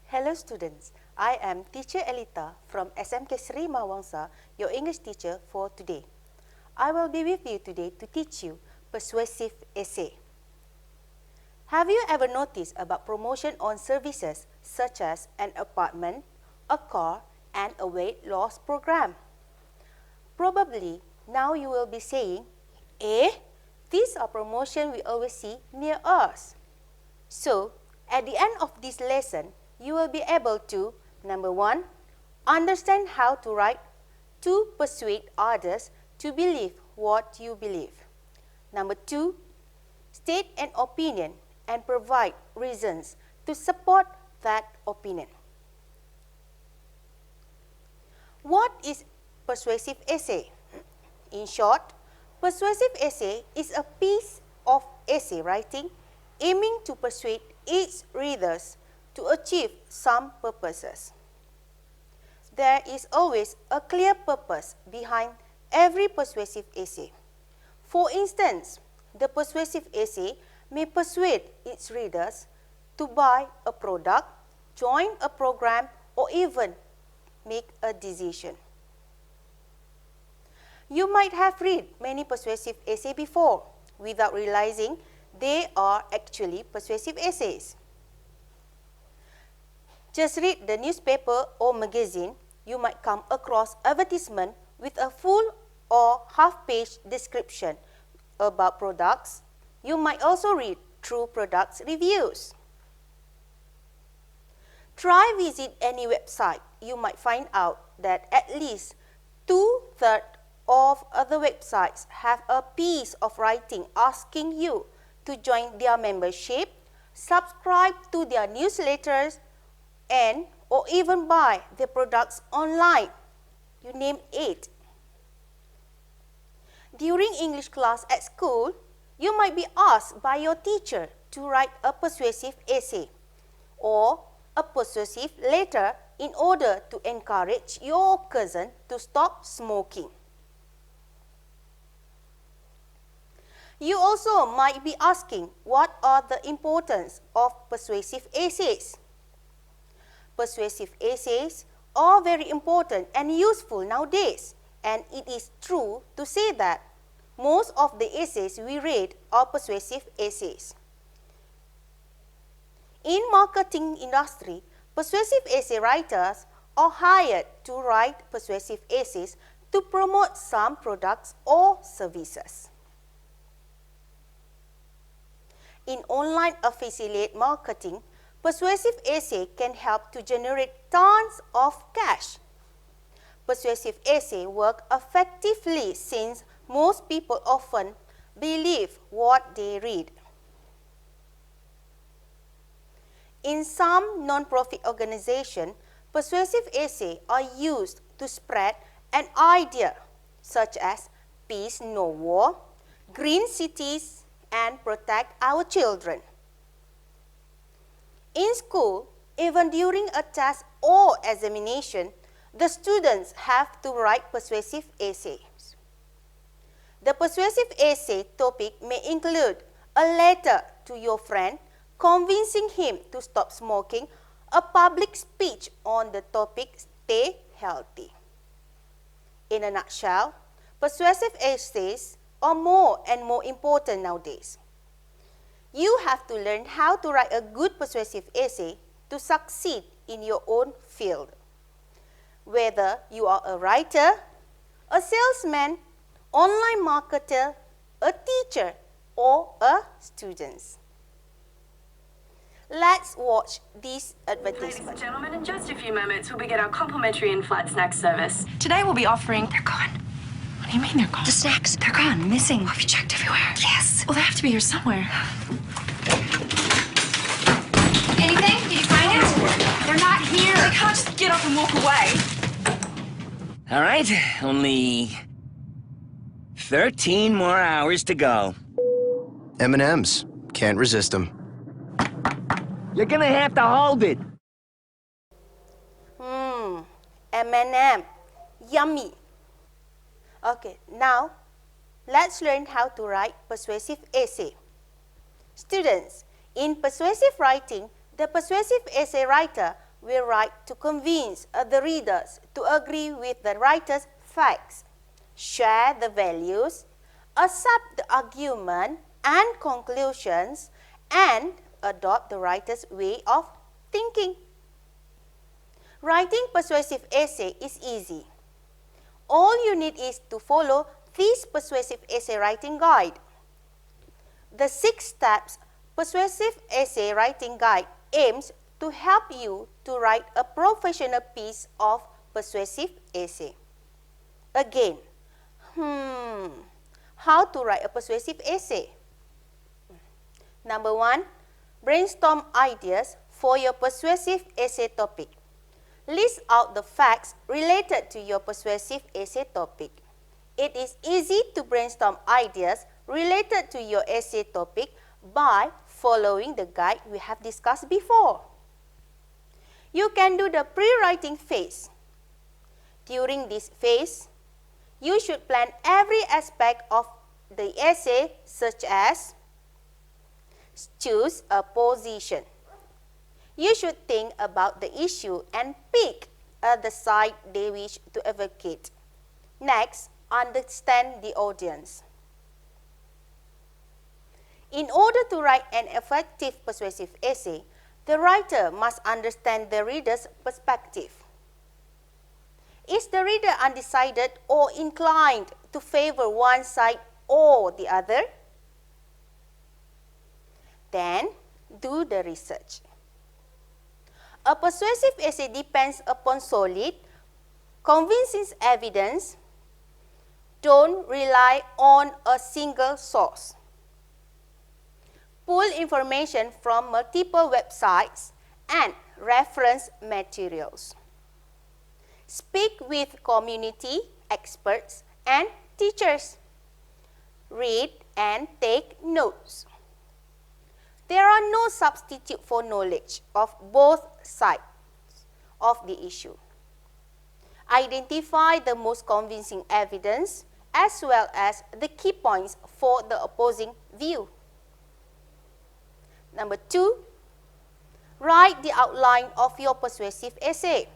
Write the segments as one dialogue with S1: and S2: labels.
S1: Hello students, I am teacher Elita from Smksm, your English teacher for today. I will be with you today to teach you persuasive essay. Have you ever noticed about promotion on services such as an apartment, a car and a weight loss program? Probably now you will be saying, these are promotions we always see near us. So, at the end of this lesson, you will be able to, number 1, understand how to write to persuade others to believe what you believe. Number 2, state an opinion and provide reasons to support that opinion. What is persuasive essay? In short, persuasive essay is a piece of essay writing aiming to persuade its readers to achieve some purposes. There is always a clear purpose behind every persuasive essay. For instance, the persuasive essay may persuade its readers to buy a product, join a program, or even make a decision. You might have read many persuasive essays before without realizing they are actually persuasive essays. Just read the newspaper or magazine, you might come across advertisement with a full or half-page description about products. You might also read through products reviews. Try visit any website. You might find out that at least 2/3 of other websites have a piece of writing asking you to join their membership, subscribe to their newsletters, and or even buy their products online. You name it. During English class at school, you might be asked by your teacher to write a persuasive essay or a persuasive letter in order to encourage your cousin to stop smoking. You also might be asking what are the importance of persuasive essays. Persuasive essays are very important and useful nowadays, and it is true to say that most of the essays we read are persuasive essays. In marketing industry, persuasive essay writers are hired to write persuasive essays to promote some products or services. In online affiliate marketing, persuasive essay can help to generate tons of cash. Persuasive essay work effectively since most people often believe what they read. In some non-profit organizations, persuasive essays are used to spread an idea such as peace, no war, green cities, and protect our children. In school, even during a test or examination, the students have to write persuasive essays. The persuasive essay topic may include a letter to your friend convincing him to stop smoking, a public speech on the topic stay healthy. In a nutshell, persuasive essays are more and more important nowadays. You have to learn how to write a good persuasive essay to succeed in your own field. Whether you are a writer, a salesman, online marketer, a teacher, or a student. Let's watch this advertisement.
S2: Ladies and gentlemen, in just a few moments, we'll begin our complimentary in-flight snack service. Today we'll be offering... They're gone. What do you mean they're gone?
S3: The snacks.
S2: They're gone, missing.
S3: Have you checked everywhere?
S2: Yes. Well, they have to be here somewhere.
S3: Anything? Did you find it? They're not here.
S2: They can't just get up and walk away.
S4: All right, only 13 more hours to go.
S5: M&M's. Can't resist them.
S4: You're gonna have to hold it.
S1: M&M. Yummy. Okay, now let's learn how to write persuasive essay. Students, in persuasive writing, the persuasive essay writer will write to convince the readers to agree with the writer's facts, share the values, accept the argument and conclusions, and adopt the writer's way of thinking. Writing persuasive essay is easy. All you need is to follow this persuasive essay writing guide. The 6 steps persuasive essay writing guide aims to help you to write a professional piece of persuasive essay. Again, how to write a persuasive essay? Number 1, brainstorm ideas for your persuasive essay topic. List out the facts related to your persuasive essay topic. It is easy to brainstorm ideas related to your essay topic by following the guide we have discussed before. You can do the pre-writing phase. During this phase, you should plan every aspect of the essay, such as choose a position. You should think about the issue and pick the side they wish to advocate. Next, understand the audience. In order to write an effective persuasive essay, the writer must understand the reader's perspective. Is the reader undecided or inclined to favor one side or the other? Then, do the research. A persuasive essay depends upon solid, convincing evidence. Don't rely on a single source. Pull information from multiple websites and reference materials. Speak with community, experts, and teachers. Read and take notes. There are no substitute for knowledge of both sides of the issue. Identify the most convincing evidence as well as the key points for the opposing view. Number 2, write the outline of your persuasive essay.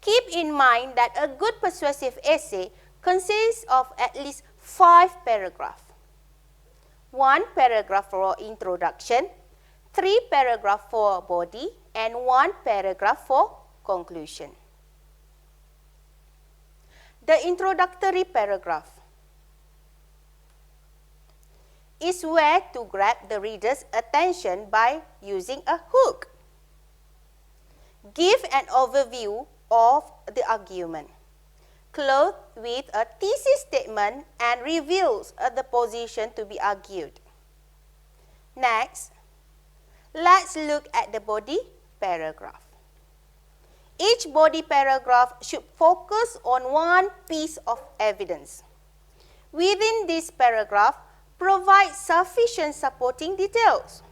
S1: Keep in mind that a good persuasive essay consists of at least 5 paragraphs. 1 paragraph for introduction, 3 paragraphs for body, and 1 paragraph for conclusion. The introductory paragraph is where to grab the reader's attention by using a hook. Give an overview of the argument, clothed with a thesis statement, and reveals the position to be argued. Next, let's look at the body paragraph. Each body paragraph should focus on one piece of evidence. Within this paragraph, provide sufficient supporting details.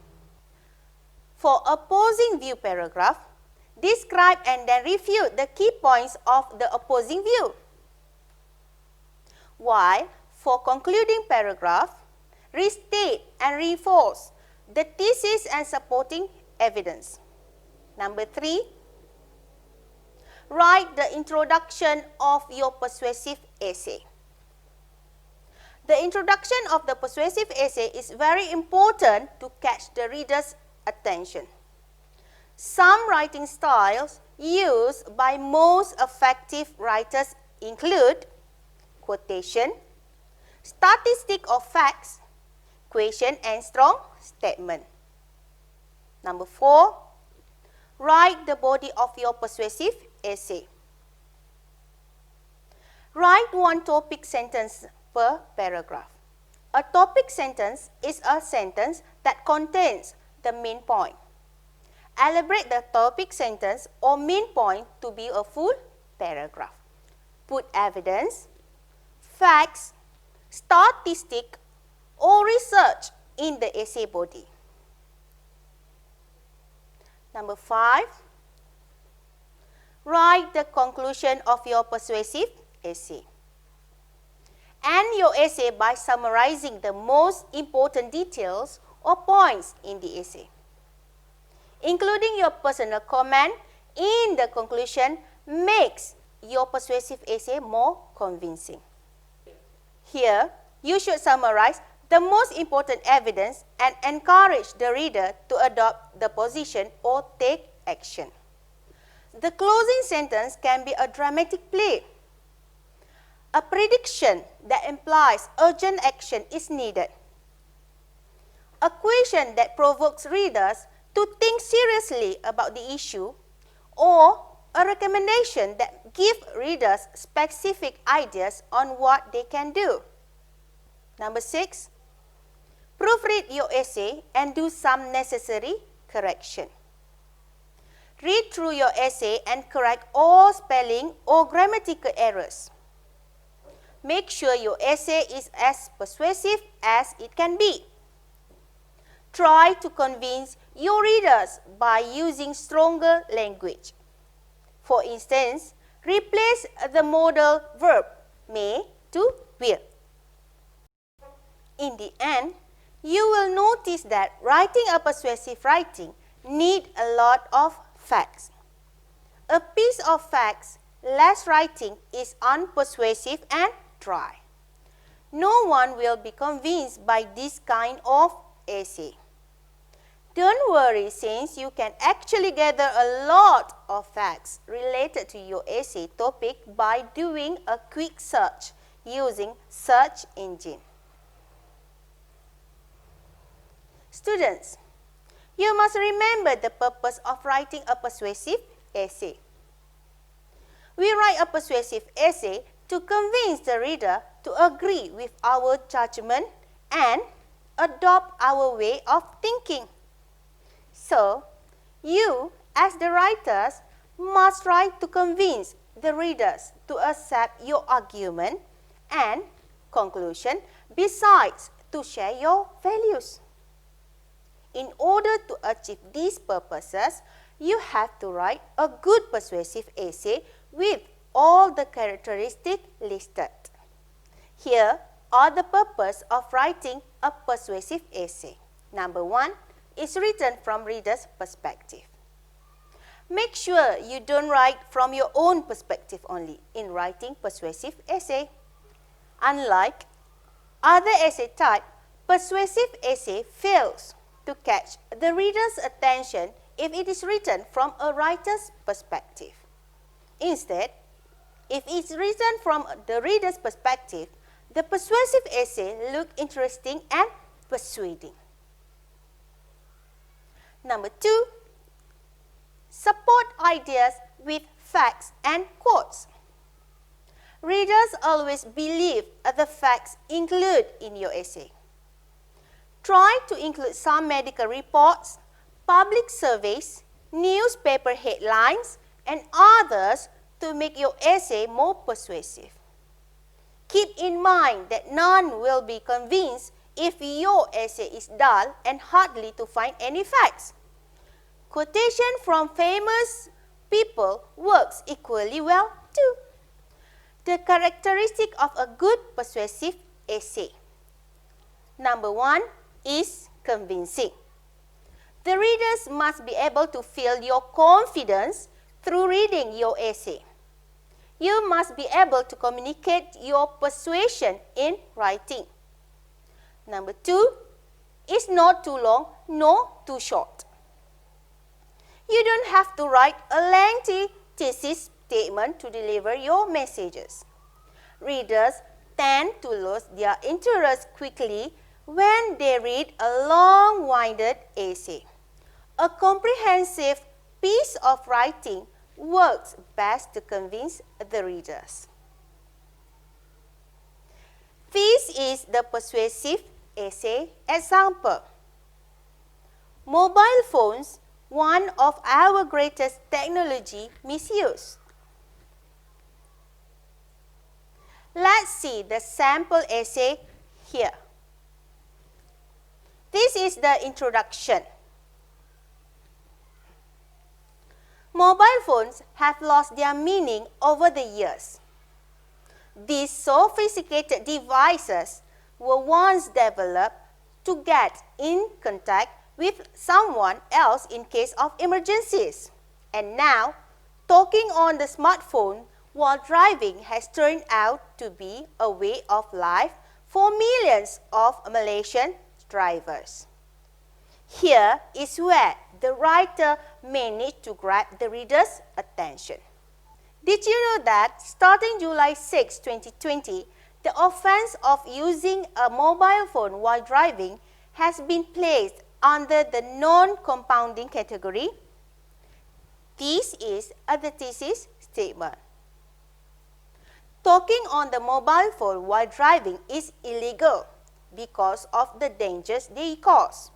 S1: For opposing view paragraph, describe and then refute the key points of the opposing view. While for concluding paragraph, restate and reinforce the thesis and supporting evidence. Number 3, write the introduction of your persuasive essay. The introduction of the persuasive essay is very important to catch the reader's attention. Some writing styles used by most effective writers include quotation, statistic of facts, question and strong statement. Number 4, write the body of your persuasive essay. Write 1 topic sentence per paragraph. A topic sentence is a sentence that contains the main point. Elaborate the topic sentence or main point to be a full paragraph. Put evidence, facts, statistic, or research in the essay body. Number 5, write the conclusion of your persuasive essay. End your essay by summarizing the most important details or points in the essay, including your personal comment, in the conclusion makes your persuasive essay more convincing. Here, you should summarize the most important evidence and encourage the reader to adopt the position or take action. The closing sentence can be a dramatic play. A prediction that implies urgent action is needed. A question that provokes readers to think seriously about the issue, or a recommendation that gives readers specific ideas on what they can do. Number 6, proofread your essay and do some necessary correction. Read through your essay and correct all spelling or grammatical errors. Make sure your essay is as persuasive as it can be. Try to convince your readers by using stronger language. For instance, replace the modal verb may to will. In the end, you will notice that writing a persuasive writing needs a lot of facts. A piece of facts less writing is unpersuasive and dry. No one will be convinced by this kind of essay. Don't worry, since you can actually gather a lot of facts related to your essay topic by doing a quick search using search engine. Students, you must remember the purpose of writing a persuasive essay. We write a persuasive essay to convince the reader to agree with our judgment and adopt our way of thinking. So, you, as the writers, must try to convince the readers to accept your argument and conclusion, besides to share your values. In order to achieve these purposes, you have to write a good persuasive essay with all the characteristics listed. Here are the purpose of writing a persuasive essay. Number 1 is written from reader's perspective. Make sure you don't write from your own perspective only in writing persuasive essay. Unlike other essay type, persuasive essay fails to catch the reader's attention if it is written from a writer's perspective. Instead, if it's written from the reader's perspective, the persuasive essay looks interesting and persuading. Number 2, support ideas with facts and quotes. Readers always believe the facts included in your essay. Try to include some medical reports, public surveys, newspaper headlines, and others to make your essay more persuasive. Keep in mind that none will be convinced if your essay is dull and hardly to find any facts. Quotation from famous people works equally well too. The characteristic of a good persuasive essay. Number 1 is convincing. The readers must be able to feel your confidence through reading your essay. You must be able to communicate your persuasion in writing. Number 2 is not too long nor too short. You don't have to write a lengthy thesis statement to deliver your messages. Readers tend to lose their interest quickly when they read a long-winded essay. A comprehensive piece of writing works best to convince the readers. This is the persuasive essay example. Mobile phones, one of our greatest technology misuse. Let's see the sample essay here. This is the introduction. Mobile phones have lost their meaning over the years. These sophisticated devices were once developed to get in contact with someone else in case of emergencies. And now, talking on the smartphone while driving has turned out to be a way of life for millions of Malaysian drivers. Here is where the writer managed to grab the reader's attention. Did you know that starting July 6, 2020, the offense of using a mobile phone while driving has been placed under the non-compounding category? This is the thesis statement. Talking on the mobile phone while driving is illegal because of the dangers they cause.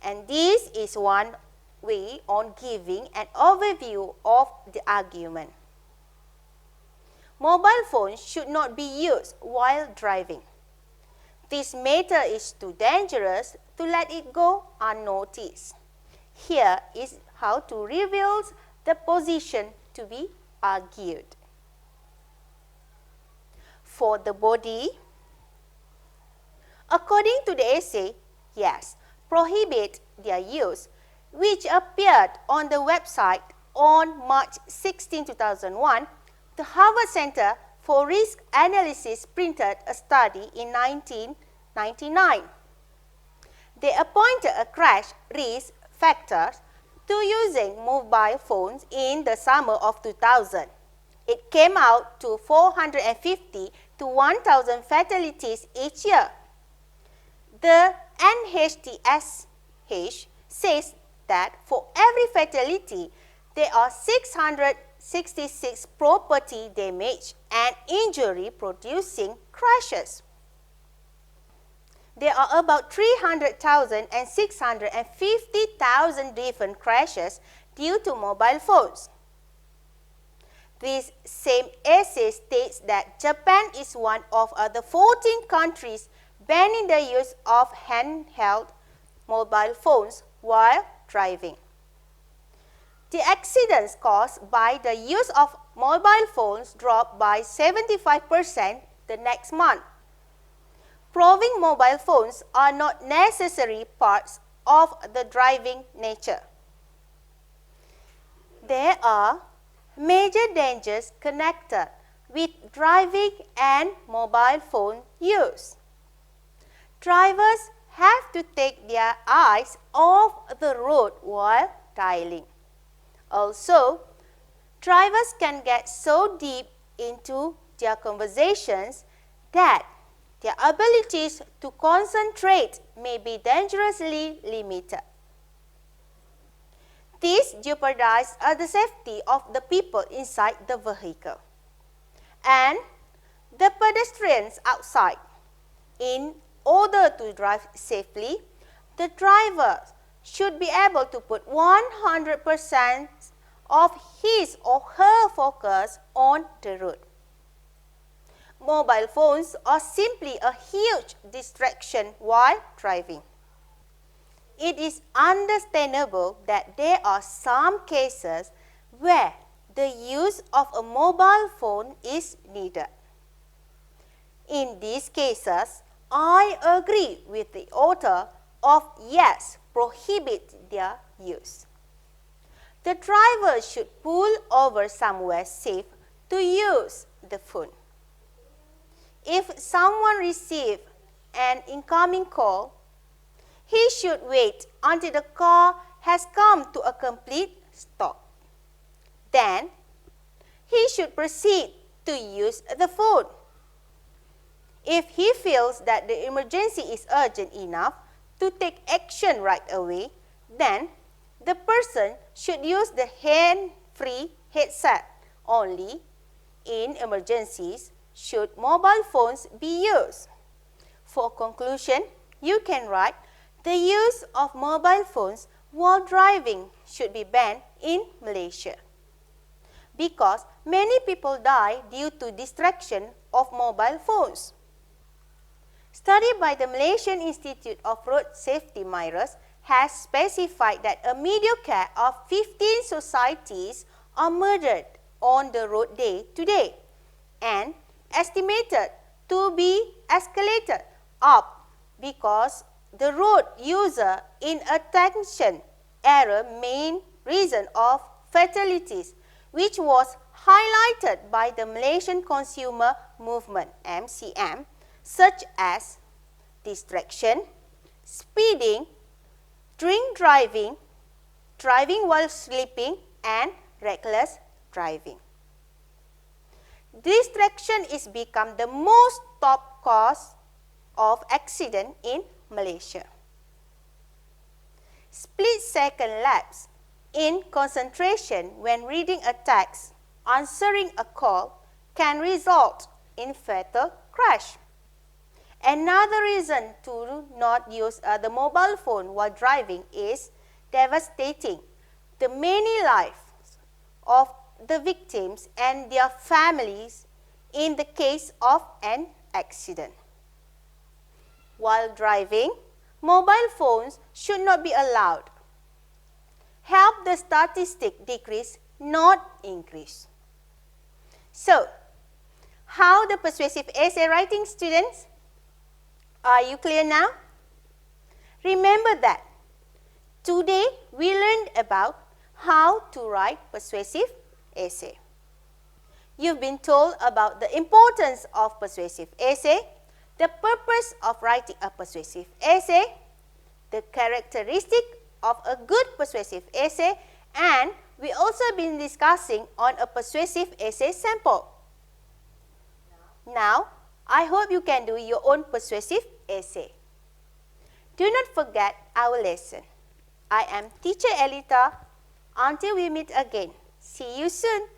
S1: And this is one way on giving an overview of the argument. Mobile phones should not be used while driving. This matter is too dangerous to let it go unnoticed. Here is how to reveal the position to be argued. For the body, according to the essay, yes, prohibit their use, which appeared on the website on March 16, 2001, the Harvard Center for Risk Analysis printed a study in 1999. They appointed a crash risk factor to using mobile phones in the summer of 2000. It came out to 450 to 1,000 fatalities each year. The NHTSH says that for every fatality, there are 666 property damage and injury producing crashes. There are about 300,000 and 650,000 different crashes due to mobile phones. This same essay states that Japan is one of the 14 countries banning the use of handheld mobile phones while driving. The accidents caused by the use of mobile phones dropped by 75% the next month, proving mobile phones are not necessary parts of the driving nature. There are major dangers connected with driving and mobile phone use. Drivers have to take their eyes off the road while dialing. Also, drivers can get so deep into their conversations that their abilities to concentrate may be dangerously limited. This jeopardizes the safety of the people inside the vehicle and the pedestrians outside. In order to drive safely, the driver should be able to put 100% of his or her focus on the road. Mobile phones are simply a huge distraction while driving. It is understandable that there are some cases where the use of a mobile phone is needed. In these cases, I agree with the author of yes, prohibit their use. The driver should pull over somewhere safe to use the phone. If someone receives an incoming call, he should wait until the car has come to a complete stop. Then, he should proceed to use the phone. If he feels that the emergency is urgent enough to take action right away, then the person should use the hand-free headset only. In emergencies, should mobile phones be used? For conclusion, you can write, the use of mobile phones while driving should be banned in Malaysia, because many people die due to distraction of mobile phones. Study by the Malaysian Institute of Road Safety Mirrors has specified that a mediocre of 15 societies are murdered on the road day to day, and estimated to be escalated up because the road user inattention error main reason of fatalities, which was highlighted by the Malaysian Consumer Movement (MCM), such as distraction, speeding, drink driving, driving while sleeping, and reckless driving. Distraction is become the most top cause of accident in Malaysia. Split-second lapse in concentration when reading a text, answering a call, can result in fatal crash. Another reason to not use the mobile phone while driving is devastating the many lives of the victims and their families in the case of an accident. While driving, mobile phones should not be allowed. Help the statistic decrease, not increase. So, how the persuasive essay writing, students? Are you clear now? Remember that today we learned about how to write persuasive essay. You've been told about the importance of persuasive essay, the purpose of writing a persuasive essay, the characteristic of a good persuasive essay, and we also been discussing on a persuasive essay sample. Now, I hope you can do your own persuasive essay. Do not forget our lesson. I am Teacher Elita. Until we meet again. See you soon.